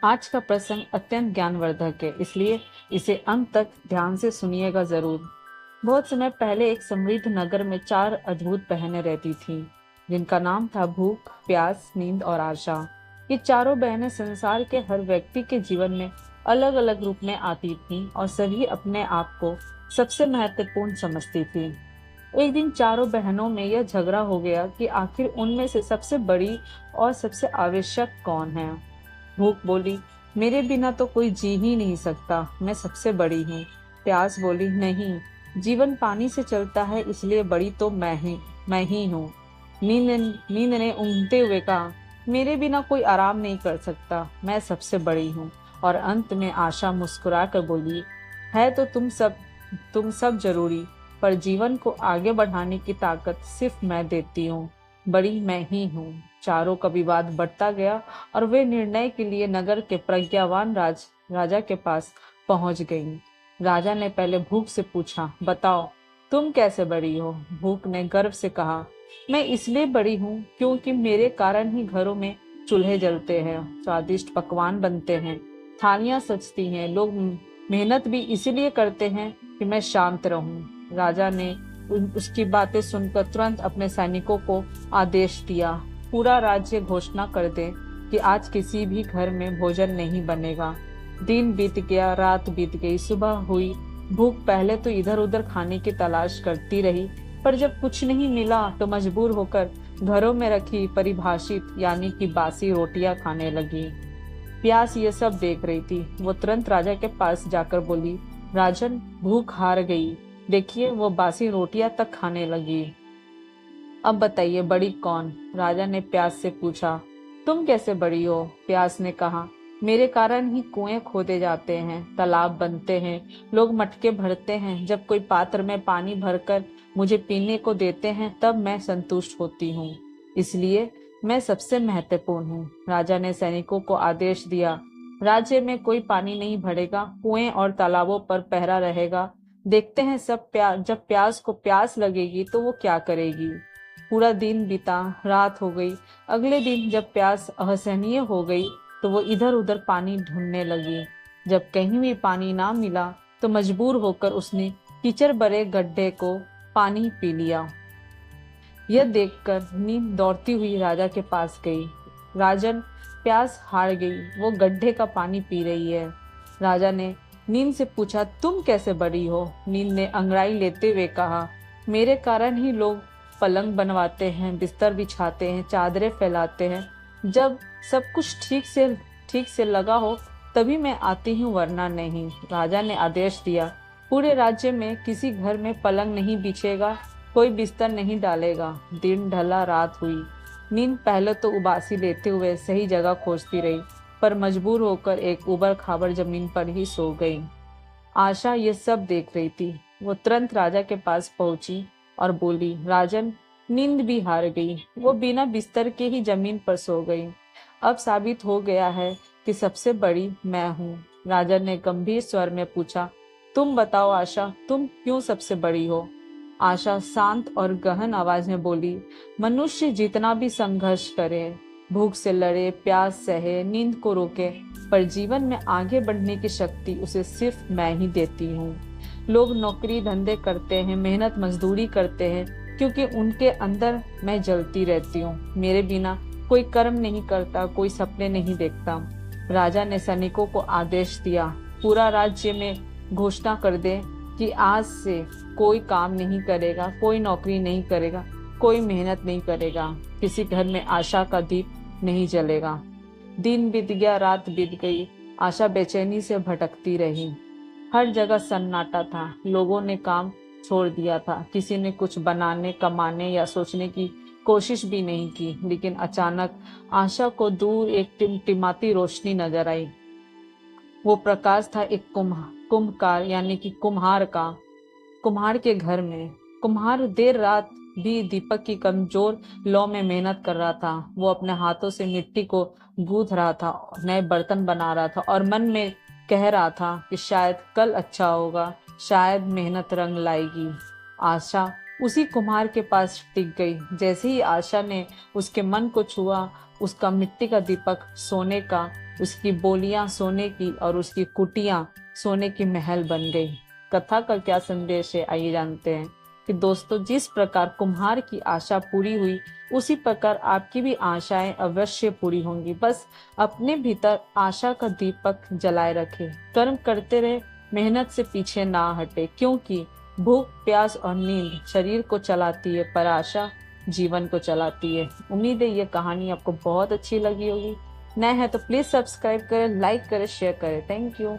आज का प्रसंग अत्यंत ज्ञानवर्धक है, इसलिए इसे अंत तक ध्यान से सुनिएगा जरूर। बहुत समय पहले एक समृद्ध नगर में चार अद्भुत बहनें रहती थीं, जिनका नाम था भूख, प्यास, नींद और आशा। ये चारों बहनें संसार के हर व्यक्ति के जीवन में अलग अलग रूप में आती थीं और सभी अपने आप को सबसे महत्वपूर्ण समझती थीं। एक दिन चारों बहनों में यह झगड़ा हो गया कि आखिर उनमें से सबसे बड़ी और सबसे आवश्यक कौन है। भूख बोली, मेरे बिना तो कोई जी ही नहीं सकता, मैं सबसे बड़ी हूँ। प्यास बोली, नहीं, जीवन पानी से चलता है, इसलिए बड़ी तो मैं ही हूँ। नींद ने ऊँघते हुए कहा, मेरे बिना कोई आराम नहीं कर सकता, मैं सबसे बड़ी हूँ। और अंत में आशा मुस्कुरा कर बोली, है तो तुम सब जरूरी, पर जीवन को आगे बढ़ाने की ताकत सिर्फ मैं देती हूँ, बड़ी मैं ही हूँ। चारों का विवाद बढ़ता गया और वे निर्णय के लिए नगर के प्रज्ञावान राजा के पास पहुंच गईं। राजा ने पहले भूख से पूछा, बताओ तुम कैसे बड़ी हो। भूख ने गर्व से कहा, मैं इसलिए बड़ी हूँ क्योंकि मेरे कारण ही घरों में चूल्हे जलते हैं, स्वादिष्ट पकवान बनते हैं, थालियां सजती हैं, लोग मेहनत भी इसीलिए करते हैं कि मैं शांत रहूं। राजा ने उसकी बातें सुनकर तुरंत अपने सैनिकों को आदेश दिया, पूरा राज्य घोषणा कर दे कि आज किसी भी घर में भोजन नहीं बनेगा। दिन बीत गया, रात बीत गई, सुबह हुई। भूख पहले तो इधर उधर खाने की तलाश करती रही, पर जब कुछ नहीं मिला तो मजबूर होकर घरों में रखी परिभाषित यानी कि बासी रोटियां खाने लगी। प्यास ये सब देख रही थी। वो तुरंत राजा के पास जाकर बोली, राजन, भूख हार गई, देखिए वो बासी रोटियां तक खाने लगी। अब बताइए बड़ी कौन। राजा ने प्यास से पूछा, तुम कैसे बड़ी हो। प्यास ने कहा, मेरे कारण ही कुएं खोदे जाते हैं, तालाब बनते हैं, लोग मटके भरते हैं, जब कोई पात्र में पानी भरकर मुझे पीने को देते हैं तब मैं संतुष्ट होती हूँ, इसलिए मैं सबसे महत्वपूर्ण हूँ। राजा ने सैनिकों को आदेश दिया, राज्य में कोई पानी नहीं भरेगा, कुएं और तालाबों पर पहरा रहेगा, देखते हैं जब प्यास को प्यास लगेगी तो वो क्या करेगी। पूरा दिन बीता, रात हो गई। अगले दिन जब प्यास असहनीय हो गई तो वो इधर उधर पानी ढूंढने लगी। जब कहीं भी पानी ना मिला तो मजबूर होकर उसने कीचड़ भरे गड्ढे को पानी पी लिया। यह देखकर नींद दौड़ती हुई राजा के पास गई। राजन, प्यास हार गई, वो गड्ढे का पानी पी रही है। राजा ने नींद से पूछा, तुम कैसे बड़ी हो। नींद ने अंगड़ाई लेते हुए कहा, मेरे कारण ही लोग पलंग बनवाते हैं, बिस्तर बिछाते हैं, चादरें फैलाते हैं, जब सब कुछ ठीक से लगा हो तभी मैं आती हूँ, वरना नहीं। राजा ने आदेश दिया, पूरे राज्य में किसी घर में पलंग नहीं बिछेगा, कोई बिस्तर नहीं डालेगा। दिन ढला, रात हुई। नींद पहले तो उबासी लेते हुए सही जगह खोजती रही, पर मजबूर होकर एक उबड़ खाबड़ जमीन पर ही सो गई। आशा ये सब देख रही थी। वो तुरंत राजा के पास पहुंची और बोली, राजन, नींद भी हार गई, वो बिना बिस्तर के ही जमीन पर सो गई। अब साबित हो गया है कि सबसे बड़ी मैं हूँ। राजा ने गंभीर स्वर में पूछा, तुम बताओ आशा, तुम क्यों सबसे बड़ी हो। आशा शांत और गहन आवाज में बोली, मनुष्य जितना भी संघर्ष करे, भूख से लड़े, प्यास सहे, नींद को रोके, पर जीवन में आगे बढ़ने की शक्ति उसे सिर्फ मैं ही देती हूँ। लोग नौकरी धंधे करते हैं, मेहनत मजदूरी करते हैं, क्योंकि उनके अंदर मैं जलती रहती हूँ। मेरे बिना कोई कर्म नहीं करता, कोई सपने नहीं देखता। राजा ने सैनिकों को आदेश दिया, पूरा राज्य में घोषणा कर दे कि आज से कोई काम नहीं करेगा, कोई नौकरी नहीं करेगा, कोई मेहनत नहीं करेगा, किसी घर में आशा का दीप नहीं जलेगा। दिन बीत गया, रात बीत गई, आशा बेचैनी से भटकती रही। हर जगह सन्नाटा था, लोगों ने काम छोड़ दिया था, किसी ने कुछ बनाने, कमाने या सोचने की कोशिश भी नहीं की। लेकिन अचानक आशा को दूर एक टिमटिमाती रोशनी नजर आई। वो प्रकाश था एक कुम्भकार यानी कि कुम्हार के घर में। कुम्हार देर रात भी दीपक की कमजोर लौ में मेहनत कर रहा था। वो अपने हाथों से मिट्टी को गूंथ रहा था, नए बर्तन बना रहा था और मन में कह रहा था कि शायद कल अच्छा होगा, शायद मेहनत रंग लाएगी। आशा उसी कुम्हार के पास टिक गई। जैसे ही आशा ने उसके मन को छुआ, उसका मिट्टी का दीपक सोने का, उसकी बोलियां सोने की और उसकी कुटियां सोने की महल बन गई। कथा का क्या संदेश है, आइए जानते हैं कि दोस्तों, जिस प्रकार कुम्हार की आशा पूरी हुई, उसी प्रकार आपकी भी आशाएं अवश्य पूरी होंगी। बस अपने भीतर आशा का दीपक जलाए रखे, कर्म करते रहे, मेहनत से पीछे ना हटे, क्योंकि भूख, प्यास और नींद शरीर को चलाती है, पर आशा जीवन को चलाती है। उम्मीद है ये कहानी आपको बहुत अच्छी लगी होगी। नए हैं तो प्लीज सब्सक्राइब करें, लाइक करें, शेयर करें। Thank you.